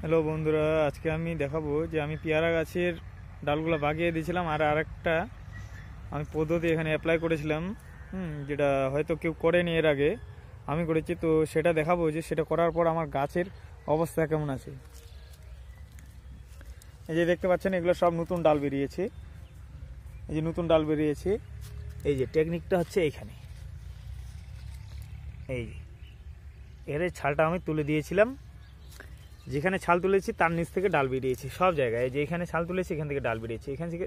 Hello বন্ধুরা, আজকে আমি দেখাবো যে আমি পেয়ারা গাছের ডালগুলো বাগিয়ে দিয়েছিলাম আর আরেকটা আমি পদ্ধতি এখানে অ্যাপ্লাই করেছিলাম, যেটা হয়তো কেউ করেনি এর আগে, আমি করেছি। তো সেটা দেখাবো যে সেটা করার পর আমার গাছের অবস্থা কেমন আছে। এই যে দেখতে পাচ্ছেন, এগুলো সব নতুন ডাল বেরিয়েছে। এই যে নতুন ডাল বেরিয়েছে, এই যে টেকনিকটা হচ্ছে এইখানে, এই যে এর ছালটা আমি তুলে দিয়েছিলাম, যেখানে ছাল তুলেছি তার নিচ থেকে ডাল বেরিয়েছে সব জায়গায়। যে এখানে ছাল তুলেছি এখান থেকে ডাল বেরিয়েছে, এখান থেকে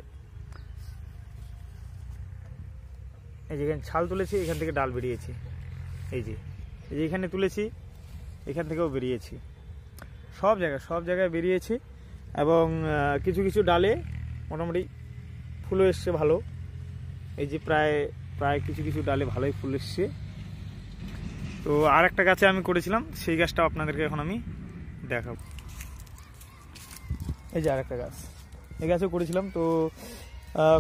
এই যেখানে ছাল তুলেছি এখান থেকে ডাল বেরিয়েছে, এই যে এখানে তুলেছি এখান থেকেও বেরিয়েছে, সব জায়গায় বেরিয়েছে। এবং কিছু কিছু ডালে মোটামুটি ফুলও এসছে ভালো। এই যে প্রায় কিছু কিছু ডালে ভালোই ফুল এসছে। তো আর একটা গাছে আমি করেছিলাম, সেই গাছটা আপনাদেরকে এখন আমি দেখাবো। এই যে আরেকটা গাছ, এই গাছও করেছিলাম। তো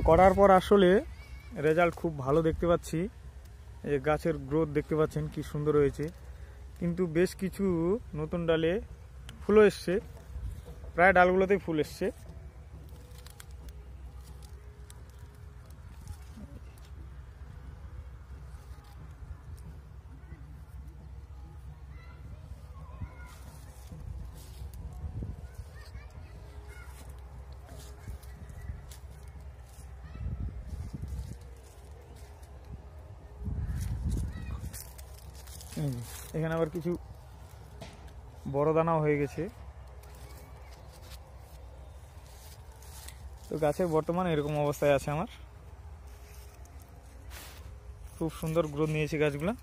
করার পর আসলে রেজাল্ট খুব ভালো দেখতে পাচ্ছি। এই যে গাছের গ্রোথ দেখতে পাচ্ছেন কি সুন্দর হয়েছে, কিন্তু বেশ কিছু নতুন ডালে ফুলও এসছে, প্রায় ডালগুলোতেই ফুল এসছে। এখানে আবার কিছু বড় দানাও হয়ে গেছে। তো গাছের বর্তমানে এরকম অবস্থায় আছে আমার, খুব সুন্দর গ্রোথ নিয়েছে গাছগুলো।